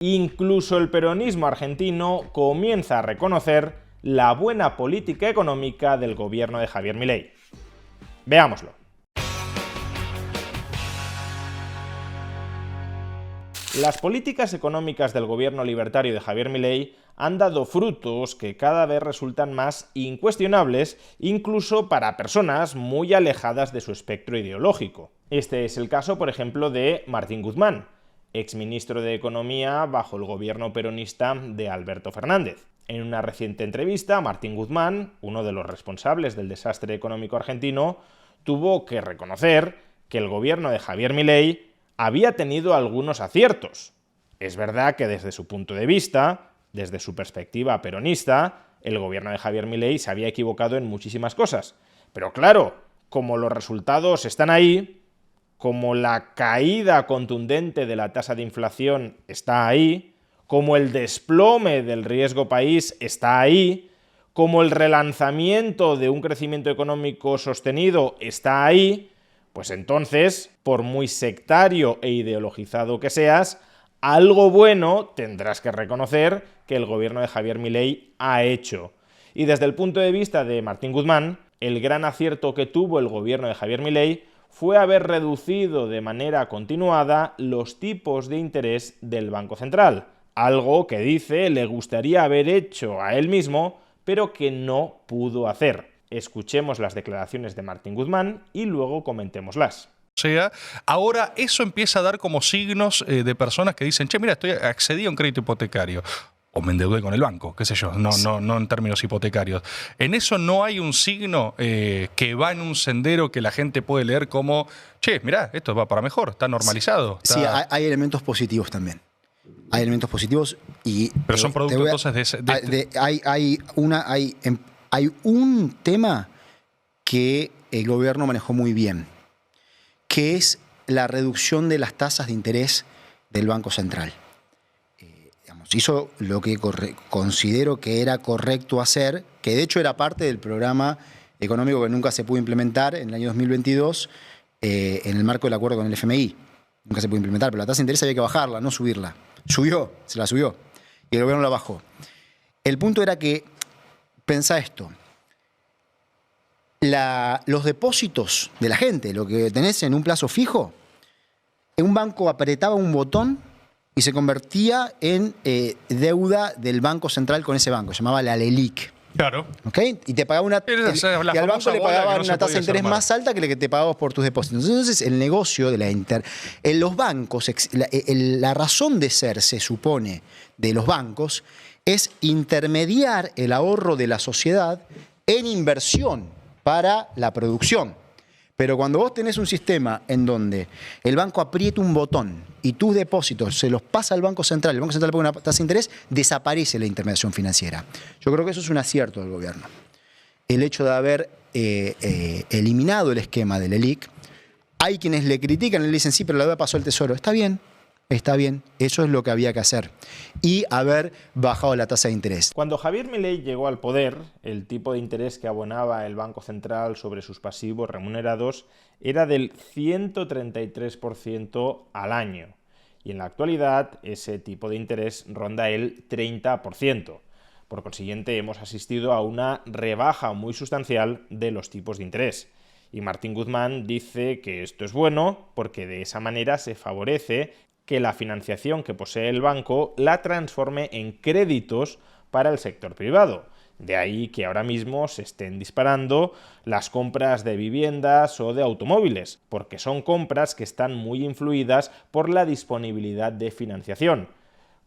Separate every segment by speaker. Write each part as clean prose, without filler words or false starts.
Speaker 1: Incluso el peronismo argentino comienza a reconocer la buena política económica del gobierno de Javier Milei. Veámoslo. Las políticas económicas del gobierno libertario de Javier Milei han dado frutos que cada vez resultan más incuestionables, incluso para personas muy alejadas de su espectro ideológico. Este es el caso, por ejemplo, de Martín Guzmán, exministro de Economía bajo el gobierno peronista de Alberto Fernández. En una reciente entrevista, Martín Guzmán, uno de los responsables del desastre económico argentino, tuvo que reconocer que el gobierno de Javier Milei había tenido algunos aciertos. Es verdad que desde su punto de vista, desde su perspectiva peronista, el gobierno de Javier Milei se había equivocado en muchísimas cosas. Pero claro, como los resultados están ahí, como la caída contundente de la tasa de inflación está ahí, como el desplome del riesgo país está ahí, como el relanzamiento de un crecimiento económico sostenido está ahí, pues entonces, por muy sectario e ideologizado que seas, algo bueno tendrás que reconocer que el gobierno de Javier Milei ha hecho. Y desde el punto de vista de Martín Guzmán, el gran acierto que tuvo el gobierno de Javier Milei fue haber reducido de manera continuada los tipos de interés del Banco Central, algo que dice le gustaría haber hecho a él mismo, pero que no pudo hacer. Escuchemos las declaraciones de Martín Guzmán y luego comentémoslas.
Speaker 2: Ahora eso empieza a dar como signos de personas que dicen, che, mira, accedí a un crédito hipotecario. O me endeudé con el banco, qué sé yo, no en términos hipotecarios. En eso no hay un signo que va en un sendero que la gente puede leer como, che, mirá, esto va para mejor, está normalizado.
Speaker 3: Sí, hay elementos positivos también. Hay elementos positivos y...
Speaker 2: Pero son producto entonces
Speaker 3: Hay un tema que el gobierno manejó muy bien, que es la reducción de las tasas de interés del Banco Central. Hizo lo que considero que era correcto hacer, que de hecho era parte del programa económico que nunca se pudo implementar en el año 2022 en el marco del acuerdo con el FMI. Nunca se pudo implementar, pero la tasa de interés había que bajarla, no subirla. Subió, se la subió, y el gobierno la bajó. El punto era que, pensá esto, los depósitos de la gente, lo que tenés en un plazo fijo, un banco apretaba un botón y se convertía en deuda del Banco Central con ese banco, se llamaba la LELIQ.
Speaker 2: Claro.
Speaker 3: ¿Okay? Y te pagaba y al banco le pagaban una tasa de interés más alta que la que te pagabas por tus depósitos. Entonces, el negocio de en los bancos, la razón de ser, se supone, de los bancos, es intermediar el ahorro de la sociedad en inversión para la producción. Pero cuando vos tenés un sistema en donde el banco aprieta un botón y tus depósitos se los pasa al Banco Central, el Banco Central pone una tasa de interés, desaparece la intermediación financiera. Yo creo que eso es un acierto del gobierno. El hecho de haber eliminado el esquema del LELIQ, hay quienes le critican y le dicen, sí, pero la deuda pasó al Tesoro. Está bien, eso es lo que había que hacer. Y haber bajado la tasa de interés.
Speaker 1: Cuando Javier Milei llegó al poder, el tipo de interés que abonaba el Banco Central sobre sus pasivos remunerados era del 133% al año. Y en la actualidad ese tipo de interés ronda el 30%. Por consiguiente, hemos asistido a una rebaja muy sustancial de los tipos de interés. Y Martín Guzmán dice que esto es bueno porque de esa manera se favorece que la financiación que posee el banco la transforme en créditos para el sector privado. De ahí que ahora mismo se estén disparando las compras de viviendas o de automóviles, porque son compras que están muy influidas por la disponibilidad de financiación.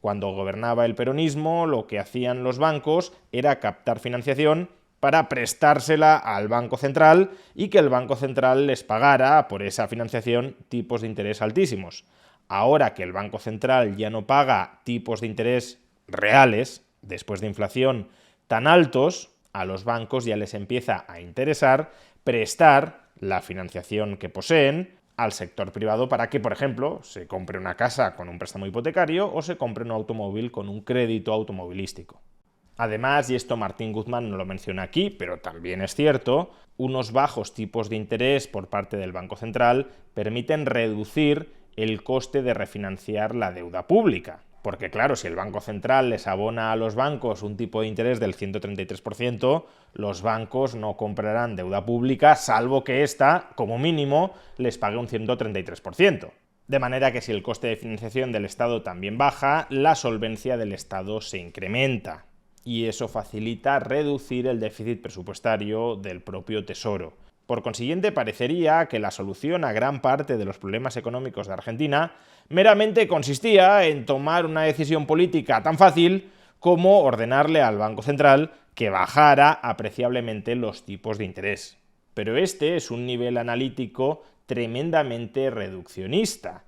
Speaker 1: Cuando gobernaba el peronismo, lo que hacían los bancos era captar financiación para prestársela al Banco Central y que el Banco Central les pagara por esa financiación tipos de interés altísimos. Ahora que el Banco Central ya no paga tipos de interés reales, después de inflación, tan altos, a los bancos ya les empieza a interesar prestar la financiación que poseen al sector privado para que, por ejemplo, se compre una casa con un préstamo hipotecario o se compre un automóvil con un crédito automovilístico. Además, y esto Martín Guzmán no lo menciona aquí, pero también es cierto, unos bajos tipos de interés por parte del Banco Central permiten reducir el coste de refinanciar la deuda pública. Porque claro, si el Banco Central les abona a los bancos un tipo de interés del 133%, los bancos no comprarán deuda pública, salvo que ésta, como mínimo, les pague un 133%. De manera que si el coste de financiación del Estado también baja, la solvencia del Estado se incrementa. Y eso facilita reducir el déficit presupuestario del propio Tesoro. Por consiguiente, parecería que la solución a gran parte de los problemas económicos de Argentina meramente consistía en tomar una decisión política tan fácil como ordenarle al Banco Central que bajara apreciablemente los tipos de interés. Pero este es un nivel analítico tremendamente reduccionista.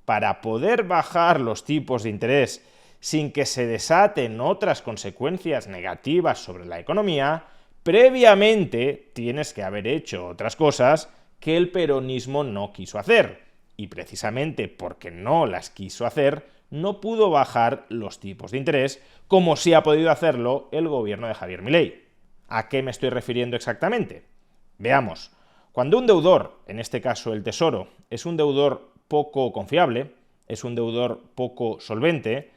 Speaker 1: Para poder bajar los tipos de interés sin que se desaten otras consecuencias negativas sobre la economía, previamente tienes que haber hecho otras cosas que el peronismo no quiso hacer. Y precisamente porque no las quiso hacer, no pudo bajar los tipos de interés, como sí ha podido hacerlo el gobierno de Javier Milei. ¿A qué me estoy refiriendo exactamente? Veamos. Cuando un deudor, en este caso el Tesoro, es un deudor poco confiable, es un deudor poco solvente,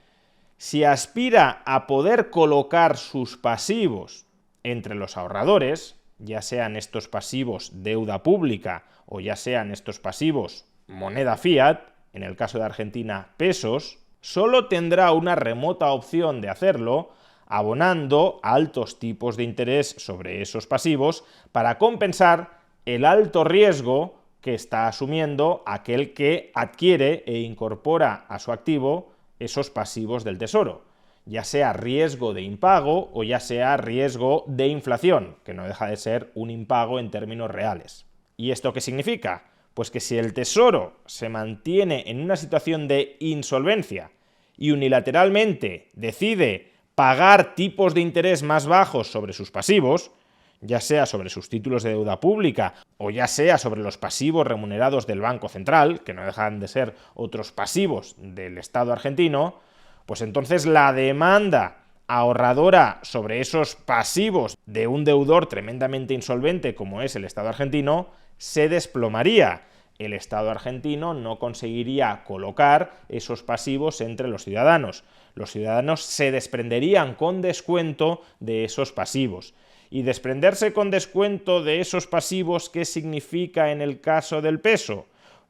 Speaker 1: si aspira a poder colocar sus pasivos entre los ahorradores, ya sean estos pasivos deuda pública o ya sean estos pasivos moneda fiat, en el caso de Argentina pesos, solo tendrá una remota opción de hacerlo abonando altos tipos de interés sobre esos pasivos para compensar el alto riesgo que está asumiendo aquel que adquiere e incorpora a su activo esos pasivos del Tesoro, ya sea riesgo de impago o ya sea riesgo de inflación, que no deja de ser un impago en términos reales. ¿Y esto qué significa? Pues que si el Tesoro se mantiene en una situación de insolvencia y unilateralmente decide pagar tipos de interés más bajos sobre sus pasivos, ya sea sobre sus títulos de deuda pública o ya sea sobre los pasivos remunerados del Banco Central, que no dejan de ser otros pasivos del Estado argentino, pues entonces la demanda ahorradora sobre esos pasivos de un deudor tremendamente insolvente como es el Estado argentino se desplomaría. El Estado argentino no conseguiría colocar esos pasivos entre los ciudadanos. Los ciudadanos se desprenderían con descuento de esos pasivos. Y desprenderse con descuento de esos pasivos, ¿qué significa en el caso del peso?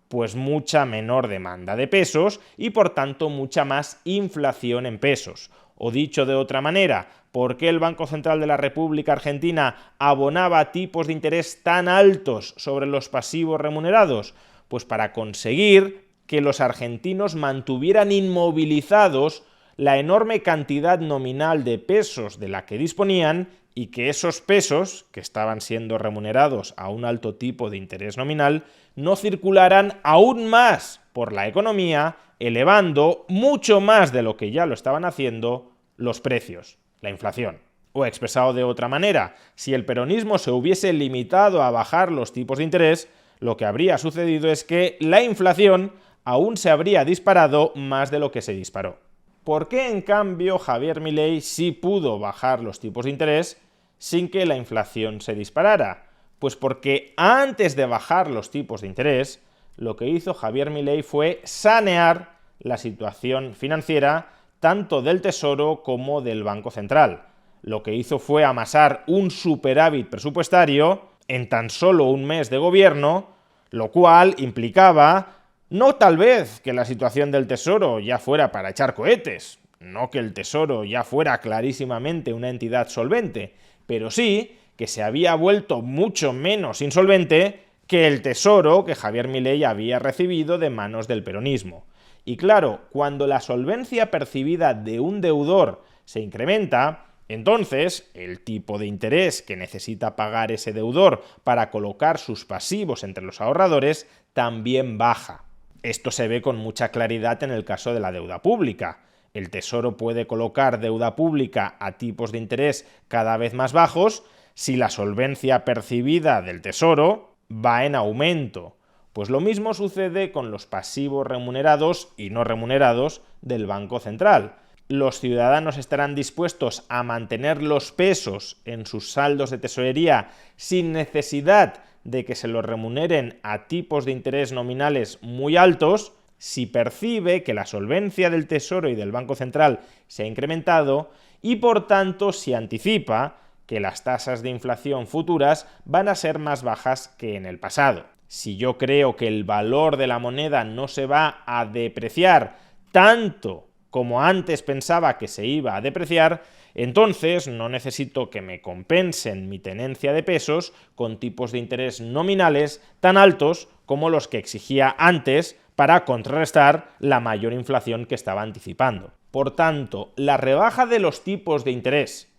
Speaker 1: Pues mucha menor demanda de pesos y por tanto mucha más inflación en pesos. O dicho de otra manera, ¿por qué el Banco Central de la República Argentina abonaba tipos de interés tan altos sobre los pasivos remunerados? Pues para conseguir que los argentinos mantuvieran inmovilizados la enorme cantidad nominal de pesos de la que disponían y que esos pesos, que estaban siendo remunerados a un alto tipo de interés nominal, no circularan aún más por la economía, elevando mucho más de lo que ya lo estaban haciendo los precios, la inflación. O expresado de otra manera, si el peronismo se hubiese limitado a bajar los tipos de interés, lo que habría sucedido es que la inflación aún se habría disparado más de lo que se disparó. ¿Por qué, en cambio, Javier Milei sí pudo bajar los tipos de interés sin que la inflación se disparara? Pues porque antes de bajar los tipos de interés, lo que hizo Javier Milei fue sanear la situación financiera tanto del Tesoro como del Banco Central. Lo que hizo fue amasar un superávit presupuestario en tan solo un mes de gobierno, lo cual implicaba no tal vez que la situación del Tesoro ya fuera para echar cohetes, no que el Tesoro ya fuera clarísimamente una entidad solvente, pero sí que se había vuelto mucho menos insolvente que el Tesoro que Javier Milei había recibido de manos del peronismo. Y claro, cuando la solvencia percibida de un deudor se incrementa, entonces el tipo de interés que necesita pagar ese deudor para colocar sus pasivos entre los ahorradores también baja. Esto se ve con mucha claridad en el caso de la deuda pública. El Tesoro puede colocar deuda pública a tipos de interés cada vez más bajos si la solvencia percibida del Tesoro va en aumento. Pues lo mismo sucede con los pasivos remunerados y no remunerados del Banco Central. Los ciudadanos estarán dispuestos a mantener los pesos en sus saldos de tesorería sin necesidad de que se los remuneren a tipos de interés nominales muy altos, si percibe que la solvencia del Tesoro y del Banco Central se ha incrementado y, por tanto, si anticipa que las tasas de inflación futuras van a ser más bajas que en el pasado. Si yo creo que el valor de la moneda no se va a depreciar tanto como antes pensaba que se iba a depreciar, entonces no necesito que me compensen mi tenencia de pesos con tipos de interés nominales tan altos como los que exigía antes para contrarrestar la mayor inflación que estaba anticipando. Por tanto, la rebaja de los tipos de interés,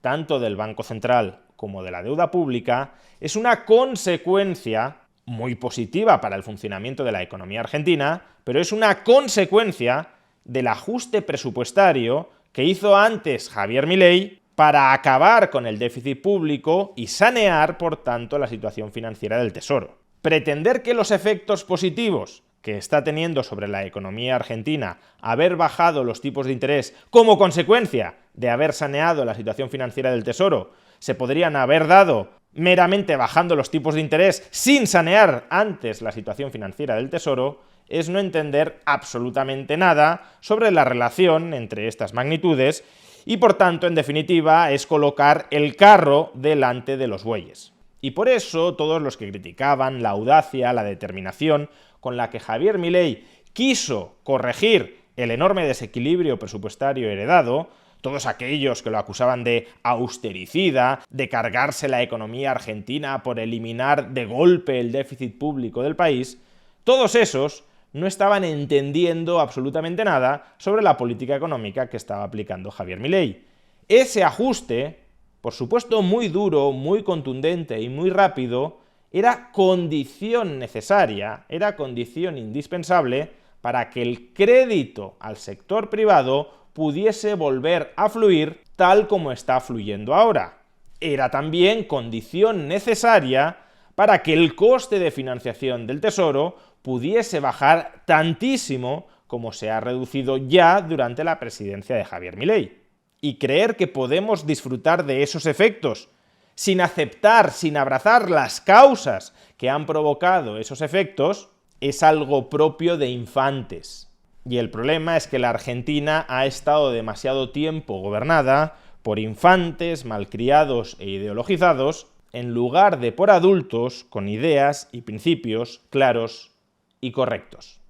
Speaker 1: tanto del Banco Central como de la deuda pública, es una consecuencia muy positiva para el funcionamiento de la economía argentina, pero es una consecuencia del ajuste presupuestario que hizo antes Javier Milei para acabar con el déficit público y sanear, por tanto, la situación financiera del Tesoro. Pretender que los efectos positivos que está teniendo sobre la economía argentina haber bajado los tipos de interés como consecuencia de haber saneado la situación financiera del Tesoro se podrían haber dado meramente bajando los tipos de interés sin sanear antes la situación financiera del Tesoro, es no entender absolutamente nada sobre la relación entre estas magnitudes y, por tanto, en definitiva, es colocar el carro delante de los bueyes. Y por eso todos los que criticaban la audacia, la determinación con la que Javier Milei quiso corregir el enorme desequilibrio presupuestario heredado, todos aquellos que lo acusaban de austericida, de cargarse la economía argentina por eliminar de golpe el déficit público del país, todos esos no estaban entendiendo absolutamente nada sobre la política económica que estaba aplicando Javier Milei. Ese ajuste, por supuesto muy duro, muy contundente y muy rápido, era condición necesaria, era condición indispensable para que el crédito al sector privado pudiese volver a fluir tal como está fluyendo ahora. Era también condición necesaria para que el coste de financiación del Tesoro pudiese bajar tantísimo como se ha reducido ya durante la presidencia de Javier Milei. Y creer que podemos disfrutar de esos efectos sin aceptar, sin abrazar las causas que han provocado esos efectos, es algo propio de infantes. Y el problema es que la Argentina ha estado demasiado tiempo gobernada por infantes malcriados e ideologizados, en lugar de por adultos con ideas y principios claros y correctos.